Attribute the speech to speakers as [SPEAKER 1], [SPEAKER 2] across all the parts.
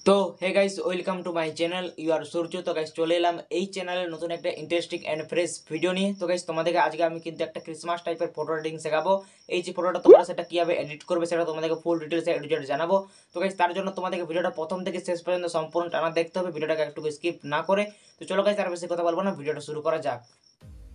[SPEAKER 1] তো hey guys, welcome to my channel you are Surya. তো guys চলে এলাম এই চ্যানেলে নতুন একটা ইন্টারেস্টিং অ্যান্ড ফ্রেশ ভিডিও নিয়ে। তো গাইস তোমাদেরকে আজকে আমি কিন্তু একটা ক্রিসমাস টাইপের ফটো এডিটিং শেখাবো। এই যে ফটোটা তোমরা সেটা কীভাবে এডিট করবে সেটা তোমাদেরকে ফুল ডিটেলসে এডিট জানাবো। তো গাইস তার জন্য তোমাদেরকে ভিডিওটা প্রথম থেকে শেষ পর্যন্ত সম্পূর্ণ টানা দেখতে হবে, ভিডিওটাকে একটু স্কিপ না করে। তো চলো গাইস আর বেশি কথা বলবো না, ভিডিওটা শুরু করা যাক।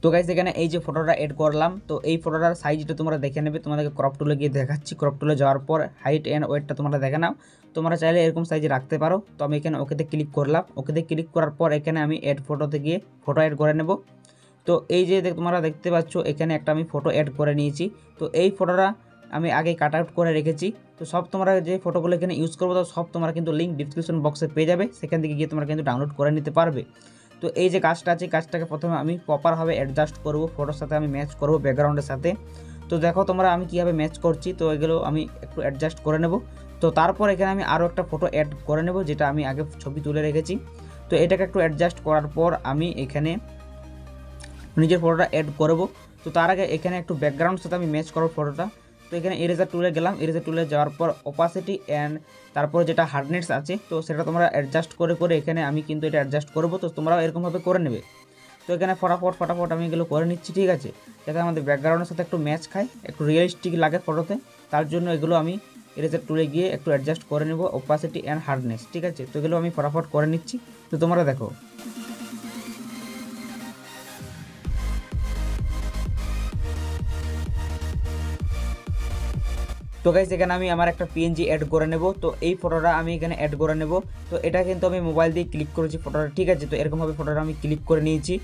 [SPEAKER 1] তো গাইস এখানে এই যে ফটোটা এড করলাম, তো এই ফটোটার সাইজটা তোমরা দেখে নেবে। তোমাদেরকে ক্রপ টুলে গিয়ে দেখাচ্ছি। ক্রপ টুলে যাওয়ার পর হাইট অ্যান্ড ওয়েটটা তোমরা দেখে নাও। তোমরা চাইলে এরকম সাইজে রাখতে পারো। তো আমি এখানে ওকেতে ক্লিক করলাম। ওকেতে ক্লিক করার পর এখানে আমি এড ফটোতে গিয়ে ফটো এড করে নেব। তো এই যে তোমরা দেখতে পাচ্ছ এখানে একটা আমি ফটো এড করে নিয়েছি। তো এই ফটোটা আমি আগে কাট আউট করে রেখেছি। তো সব তোমরা যে ফটোগুলো এখানে ইউজ করবো তো সব তোমরা কিন্তু লিঙ্ক ডিসক্রিপশন বক্সে পেয়ে যাবে, সেখান থেকে গিয়ে তোমরা কিন্তু ডাউনলোড করে নিতে পারবে। তো এই যে কাজটা আছে, কাজটাকে প্রথমে আমি প্রপারভাবে অ্যাডজাস্ট করব, ফটোর সাথে আমি ম্যাচ করব ব্যাকগ্রাউন্ডের সাথে। তো দেখো তোমরা আমি কীভাবে ম্যাচ করছি। তো এগুলো আমি একটু অ্যাডজাস্ট করে নেব। তো তারপর এখানে আমি আরও একটা ফটো অ্যাড করে নেব, যেটা আমি আগে ছবি তুলে রেখেছি। তো এটাকে একটু অ্যাডজাস্ট করার পর আমি এখানে নিজের ফটোটা অ্যাড করব। তো তার আগে এখানে একটু ব্যাকগ্রাউন্ডের সাথে আমি ম্যাচ করব ফটোটা। তো এখানে ইরেজার টুলে গেলাম। ইরেজার টুলে যাওয়ার পর অপাসিটি অ্যান্ড তারপর যেটা হার্ডনেস আছে তো সেটা তোমরা অ্যাডজাস্ট করে করে এখানে আমি কিন্তু এটা অ্যাডজাস্ট করব। তো তোমরাও এরকমভাবে করে নেবে। তো এখানে ফটাফট আমি এগুলো করে নিচ্ছি, ঠিক আছে, যাতে আমাদের ব্যাকগ্রাউন্ডের সাথে একটু ম্যাচ খায়, একটু রিয়েলিস্টিক লাগে ফটোতে। তার জন্য এগুলো আমি ইরেজার টুলে গিয়ে একটু অ্যাডজাস্ট করে নেব, অপাসিটি অ্যান্ড হার্ডনেস, ঠিক আছে। তো এগুলো আমি ফটাফট করে নিচ্ছি। তো তোমরা দেখো। তো গাইস এখানে আমি আমার একটা পিএনজি অ্যাড করে নেব। তো এই ফটোটা আমি এখানে অ্যাড করে নেব। তো এটা কিন্তু আমি মোবাইল দিয়ে ক্লিক করেছি ফটোটা, ঠিক আছে। তো এরকমভাবে ফটোটা আমি ক্লিক করে নিয়েছি।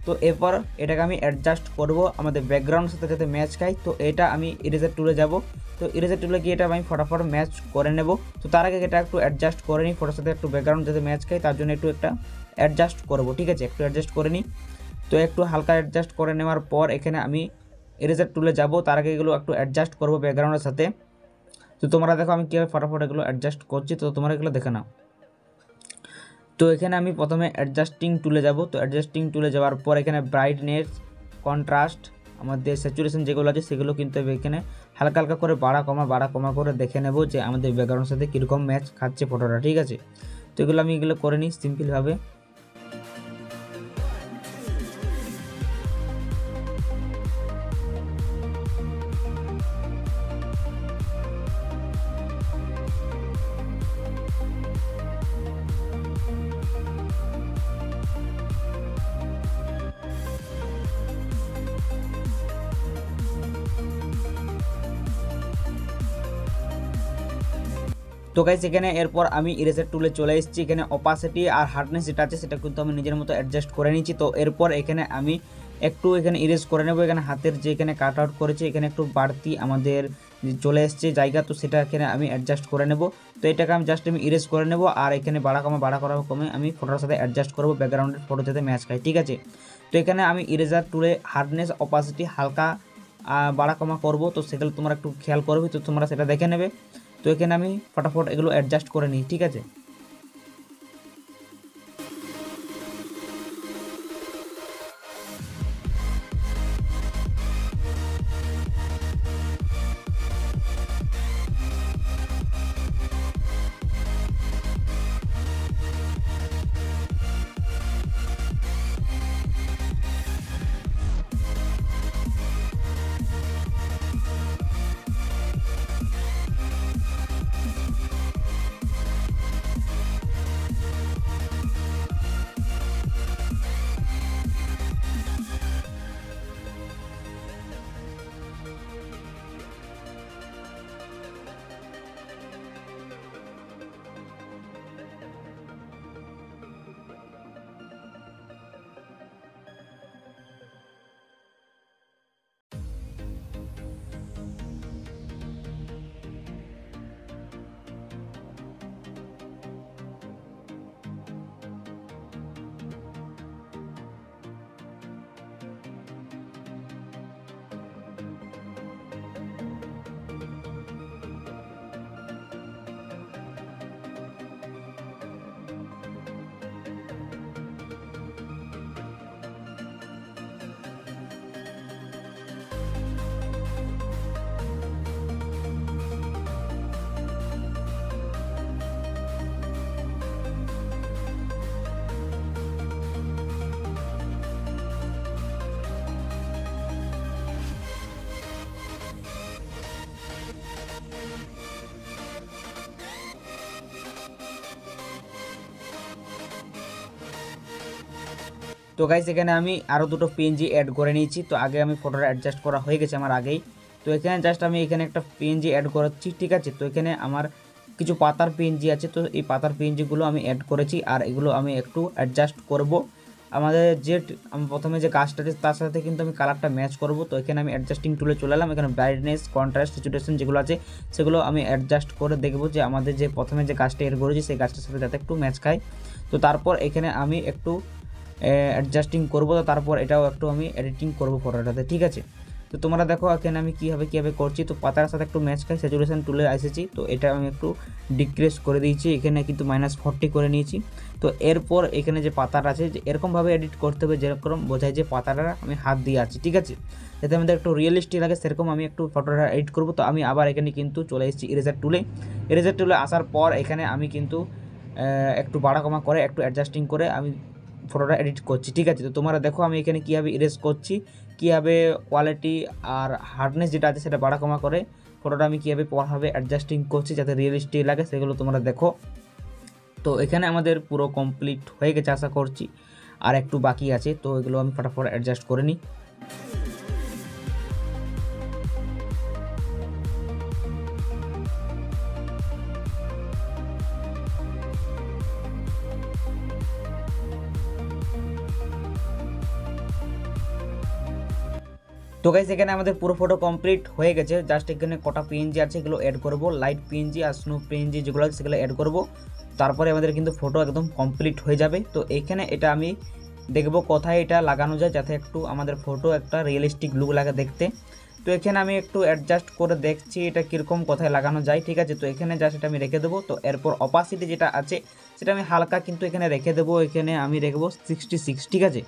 [SPEAKER 1] তো এরপর এটাকে আমি অ্যাডজাস্ট করব আমাদের ব্যাকগ্রাউন্ডের সাথে যাতে ম্যাচ খায়। তো এটা আমি ইরেজার টুলে যাব। তো ইরেজার টুলে গিয়ে এটা আমি ফটাফট ম্যাচ করে নেব। তো তার আগে এটা একটু অ্যাডজাস্ট করে নিই, ফটোর সাথে একটু ব্যাকগ্রাউন্ড যাতে ম্যাচ খায় তার জন্য একটু একটা অ্যাডজাস্ট করব, ঠিক আছে। একটু অ্যাডজাস্ট করে নিই। তো একটু হালকা অ্যাডজাস্ট করে নেওয়ার পর এখানে আমি ইরেজার টুলে যাব। তার আগে এগুলো একটু অ্যাডজাস্ট করব ব্যাকগ্রাউন্ডের সাথে। তো তোমরা দেখো আমি কীভাবে ফটাফট এগুলো অ্যাডজাস্ট করছি। তো তোমরা এগুলো দেখে নাও। তো এখানে আমি প্রথমে অ্যাডজাস্টিং টুলে যাব। তো অ্যাডজাস্টিং টুলে যাওয়ার পর এখানে ব্রাইটনেস, কন্ট্রাস্ট, আমাদের স্যাচুরেশন যেগুলো আছে সেগুলো কিন্তু এখানে হালকা হালকা করে বাড়া কমা করে দেখে নেব যে আমাদের ব্যাকগ্রাউন্ডের সাথে কীরকম ম্যাচ খাচ্ছে ফটোটা, ঠিক আছে। তো এগুলো আমি করে নিই সিম্পলভাবে। তো গাইস এখানে এরপর আমি ইরেজার টুলে চলে এসেছি। এখানে অপাসিটি আর হার্ডনেস যেটা আছে সেটা কিন্তু আমি নিজের মতো অ্যাডজাস্ট করে নিচ্ছি। তো এরপর এখানে আমি একটু এখানে ইরেজ করে নেব। এখানে হাতের যে এখানে কাট আউট করেছি এখানে একটু বাড়তি আমাদের চলে এসছে জায়গা, তো সেটা এখানে আমি অ্যাডজাস্ট করে নেব। তো এটাকে আমি জাস্ট আমি ইরেজ করে নেব আর এখানে বাড়া কমে আমি ফটোর সাথে অ্যাডজাস্ট করবো ব্যাকগ্রাউন্ডের ফটো যাতে ম্যাচ খায়, ঠিক আছে। তো এখানে আমি ইরেজার টুলে হার্ডনেস, অপাসিটি হালকা বাড়া কমা করবো। তো সেগুলো তোমরা একটু খেয়াল করবে, তো তোমরা সেটা দেখে নেবে। তো এখানে আমি ফটাফট এগুলো অ্যাডজাস্ট করে নিই, ঠিক আছে। তো গাইস এখানে আমি আরও দুটো পিএনজি অ্যাড করে নিয়েছি। তো আগে আমি ফটোটা অ্যাডজাস্ট করা হয়ে গেছে আমার আগেই। তো এখানে জাস্ট আমি এখানে একটা পিএনজি অ্যাড করাচ্ছি, ঠিক আছে। তো এখানে আমার কিছু পাতার পিএনজি আছে, তো এই পাতার পিএনজিগুলো আমি অ্যাড করেছি আর এগুলো আমি একটু অ্যাডজাস্ট করব। আমাদের যে আমি প্রথমে যে কাজটা আছে তার সাথে কিন্তু আমি কালারটা ম্যাচ করব। তো এখানে আমি অ্যাডজাস্টিং টুলে চলে এলাম, এখানে ব্রাইটনেস, কন্ট্রাস্ট, স্যাচুরেশন যেগুলো আছে সেগুলো আমি অ্যাডজাস্ট করে দেখব যে আমাদের যে প্রথমে যে কাজটা এর করেছি সেই কাজটার সাথে যাতে একটু ম্যাচ খায়। তো তারপর এখানে আমি একটু অ্যাডজাস্টিং করব, তো তারপর এটাও একটু আমি এডিটিং করব ফটোটাতে, ঠিক আছে। তো তোমরা দেখো এখানে আমি কীভাবে করছি। তো পাতার সাথে একটু ম্যাচ খাই, স্যাচুরেশন টুলে এসেছি, তো এটা আমি একটু ডিক্রিজ করে দিয়েছি, এখানে কিন্তু -40 করে নিয়েছি। তো এরপর এখানে যে পাতাটা আছে যে এরকমভাবে এডিট করতে হবে যেরকম বোঝায় যে পাতাটা আমি হাত দিয়ে আছি, ঠিক আছে, যাতে আমাদের একটু রিয়েলিস্টিক লাগে সেরকম আমি একটু ফটোটা এডিট করব। তো আমি আবার এখানে কিন্তু চলে এসেছি ইরেজার টুলে আসার পর এখানে আমি কিন্তু একটু বাড়া কমা করে একটু অ্যাডজাস্টিং করে আমি ফটোটা এডিট করছি, ঠিক আছে। তো তোমরা দেখো আমি এখানে কীভাবে ইরেজ করছি, কীভাবে কোয়ালিটি আর হার্ডনেস যেটা আছে সেটা বাড়া কমা করে ফটোটা আমি কীভাবে পরভাবে অ্যাডজাস্টিং করছি যাতে রিয়েলিস্টিক লাগে সেগুলো তোমরা দেখো। তো এখানে আমাদের পুরো কমপ্লিট হয়ে গেছে আশা করছি, আর একটু বাকি আছে, তো এগুলো আমি ফটাফট অ্যাডজাস্ট করে নিই। তো গাইস এখানে আমাদের পুরো ফটো কমপ্লিট হয়ে গেছে, জাস্ট এখানে কটা পিএনজি আছে এগুলো অ্যাড করব, লাইট পিএনজি আর স্নো পিএনজি যেগুলো আছে সেগুলো অ্যাড করব, তারপরে আমাদের কিন্তু ফটো একদম কমপ্লিট হয়ে যাবে। তো এখানে এটা আমি দেখব কোথায় এটা লাগানো যায় যাতে একটু আমাদের ফটো একটা রিয়েলিস্টিক লুক লাগে দেখতে। তো এখানে আমি একটু অ্যাডজাস্ট করে দেখছি এটা কীরকম কোথায় লাগানো যায়, ঠিক আছে। তো এখানে জাস্ট এটা আমি রেখে দেবো। তো এরপর অপাসিটি যেটা আছে সেটা আমি হালকা কিন্তু এখানে রেখে দেবো, এখানে আমি রেখবো 66, ঠিক আছে।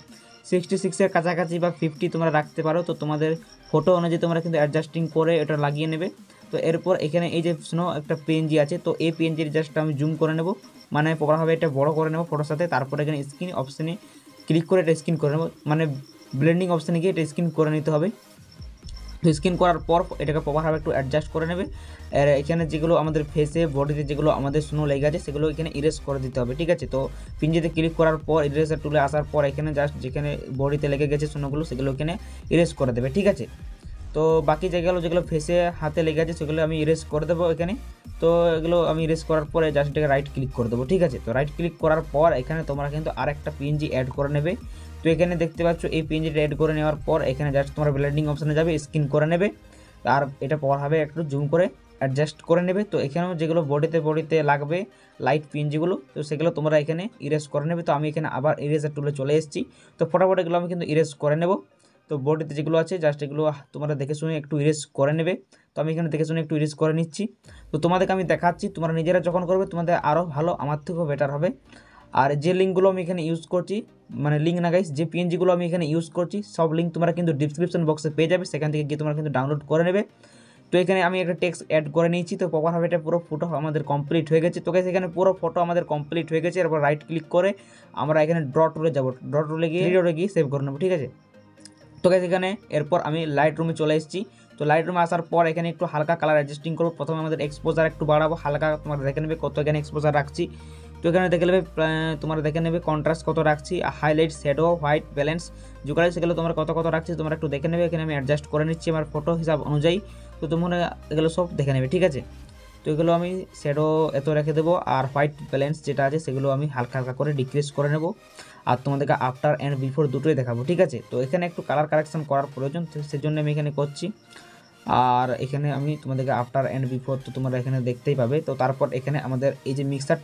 [SPEAKER 1] 66-এর কাছাকাছি বা 50 তোমরা রাখতে পারো। তো তোমাদের ফটো অনুযায়ী তোমরা কিন্তু অ্যাডজাস্টিং করে এটা লাগিয়ে নেবে। তো এরপর এখানে এই যে স্নো একটা পিএনজি আছে, তো এই পিএনজির জাস্ট আমি জুম করে নেব, মানে প্রপারভাবে এটা বড় করে নেব ফটোর সাথে। তারপর এখানে স্ক্রিন অপশানে ক্লিক করে এটা স্ক্রিন করে নেব, মানে ব্লেন্ডিং অপশানে গিয়ে এটা স্ক্রিন করে নিতে হবে। তো স্ক্রিন করার পর এটাকে প্রপারভাবে একটু অ্যাডজাস্ট করে নেবে। আর এখানে যেগুলো আমাদের ফেসে বডিতে যেগুলো আমাদের স্নো লেগে আছে সেগুলো এখানে ইরেজ করে দিতে হবে, ঠিক আছে। তো পিনজিতে ক্লিক করার পর ইরেজার টুলে আসার পর এখানে জাস্ট যেখানে বডিতে লেগে গেছে স্নোগুলো সেগুলো এখানে ইরেজ করে দেবে, ঠিক আছে। তো বাকি যেগুলো ফেসে হাতে লেগে আছে সেগুলো আমি ইরেজ করে দেবো এখানে। তো এগুলো আমি ইরেজ করার পরে জাস্ট এটাকে রাইট ক্লিক করে দেবো, ঠিক আছে। তো রাইট ক্লিক করার পর এখানে তোমরা কিন্তু আরেকটা পিএনজি অ্যাড করে নেবে। তো এখানে দেখতে পাচ্ছ এই পিএনজিটা অ্যাড করে নেওয়ার পর এখানে জাস্ট তোমরা ব্লেন্ডিং অপশানে যাবে, স্ক্রিন করে নেবে, আর এটা পরভাবে একটু জুম করে অ্যাডজাস্ট করে নেবে। তো এখানেও যেগুলো বডিতে লাগবে লাইট পিএনজিগুলো, তো সেগুলো তোমরা এখানে ইরেজ করে নেবে। তো আমি এখানে আবার ইরেজার টুলে চলে এসেছি, তো ফটাফট এগুলো আমি কিন্তু ইরেজ করে নেব। তো বডিতে যেগুলো আছে জাস্ট এগুলো তোমরা দেখে শুনে একটু ইরেজ করে নেবে। তো আমি এখানে দেখে শুনে একটু ইরেজ করে নিচ্ছি। তো তোমাদেরকে আমি দেখাচ্ছি, তোমরা নিজেরা যখন করবে তোমাদের আরও ভালো, আমার থেকেও বেটার হবে। আর যে লিঙ্কগুলো আমি এখানে ইউজ করছি, মানে লিঙ্ক না গাইস, যে পিএনজিগুলো আমি এখানে ইউজ করছি সব লিঙ্ক তোমরা কিন্তু ডিসক্রিপশন বক্সে পেয়ে যাবে, সেখান থেকে গিয়ে তোমরা কিন্তু ডাউনলোড করে নেবে। তো এখানে আমি একটা টেক্সট অ্যাড করে নিয়েছি। তো প্রপারভাবে এটা পুরো ফটো আমাদের কমপ্লিট হয়ে গেছে। তো গাইস এখানে পুরো ফটো আমাদের কমপ্লিট হয়ে গেছে। এরপর রাইট ক্লিক করে আমরা এখানে ড্র টুলে যাবো, ড্র টুলে গিয়ে সেভ করে নেবো, ঠিক আছে। তো গাইস এখানে এরপর আমি লাইট রুমে চলে এসেছি। তো লাইট রুমে আসার পর এখানে একটু হালকা কালার অ্যাডজাস্টিং করবো। প্রথমে আমাদের এক্সপোজার একটু বাড়াবো, হালকা তোমরা দেখে নেবে কত এখানে এক্সপোজার রাখছি। তো এখানে দেখে নেবে তোমরা দেখে নেবে কন্ট্রাস্ট কত রাখছি, হাইলাইট, শ্যাডো, হোয়াইট, ব্যালেন্স যেগুলো সেগুলো তোমরা কত রাখছি তোমরা একটু দেখে নেবে। এখানে আমি অ্যাডজাস্ট করে নিচ্ছি আমার ফটো হিসাব অনুযায়ী। তো তোমরা এগুলো সব দেখে নেবে, ঠিক আছে। তো এগুলো আমি শ্যাডো এত রেখে দেবো, আর হোয়াইট ব্যালেন্স যেটা আছে সেগুলো আমি হালকা করে ডিক্রিজ করে নেব। আর তোমাদেরকে আফটার অ্যান্ড বিফোর দুটোই দেখাবো, ঠিক আছে। তো এখানে একটু কালার কারেকশন করার প্রয়োজন, সেজন্য আমি এখানে করছি। আর এখানে আমি তোমাদেরকে আফটার অ্যান্ড বিফোর তো তোমরা এখানে দেখতেই পাবে। তো তারপর এখানে আমাদের এই যে মিক্সার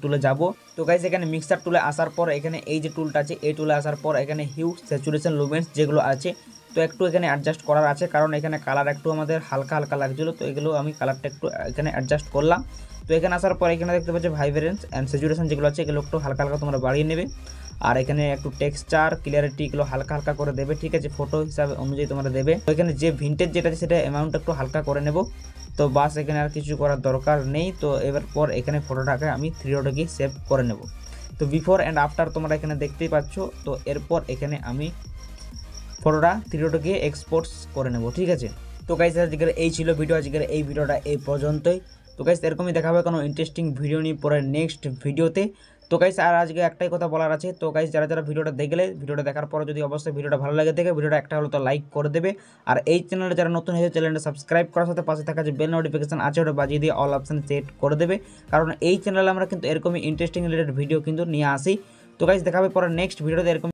[SPEAKER 1] টুলে যাবো। তো গাইস এখানে মিক্সার টুলে আসার পর এখানে এই যে টুলটা আছে এই টুলে আসার পর এখানে হিউ, স্যাচুরেশন, লুমেন্স যেগুলো আছে তো একটু এখানে অ্যাডজাস্ট করার আছে, কারণ এখানে কালার একটু আমাদের হালকা লাগছিলো। তো এগুলো আমি কালারটা একটু এখানে অ্যাডজাস্ট করলাম। তো এখানে আসার পর এখানে দেখতে পাচ্ছি ভাইব্রেন্স অ্যান্ড স্যাচুরেশন যেগুলো আছে এগুলো একটু হালকা তোমরা বাড়িয়ে নেবে। আর এখানে একটু টেক্সচার, ক্লিয়ারিটি এগুলো হালকা করে দেবে, ঠিক আছে, ফটো হিসাবে অনুযায়ী তোমরা দেবে। তো এখানে যে ভিন্টেজ যেটা আছে সেটা অ্যামাউন্ট একটু হালকা করে নেব। তো বাস এখানে আর কিছু করার দরকার নেই। তো এবার পর এখানে ফটোটাকে আমি 3 ডটে গিয়ে সেভ করে নেব। তো বিফোর অ্যান্ড আফটার তোমরা এখানে দেখতেই পাচ্ছ। তো এরপর এখানে আমি ফটোটা 3 ডটে গিয়ে এক্সপোর্টস করে নেব, ঠিক আছে। তো গাইস আজকের এই ছিল ভিডিও, আজকের এই ভিডিওটা এই পর্যন্তই। তো গাইস এরকমই দেখা হবে কোনো ইন্টারেস্টিং ভিডিও নিয়ে পরে নেক্সট ভিডিওতে। তো গাইস আর আজকে একটাই কথা বলার আছে। তো গাইস যারা যারা ভিডিওটা দেখলে, ভিডিওটা দেখার পর যদি অবশ্যই ভিডিওটা ভালো লাগে থাকে, ভিডিওটা একটা হলো তো লাইক করে দেবে। আর এই চ্যানেলে যারা নতুন হয়েছে চ্যানেলটা সাবস্ক্রাইব করার সাথে পাশে থাকা যে বেল নোটিফিকেশন আছে ওটা বাজিয়ে দিয়ে অল অপশন সেট করে দেবে, কারণ এই চ্যানেলে আমরা কিন্তু এরকমই ইন্টারেস্টিং রিলেটেড ভিডিও কিন্তু নিয়ে আসি। তো গাইস দেখাবে পরে নেক্সট ভিডিওতে এরকম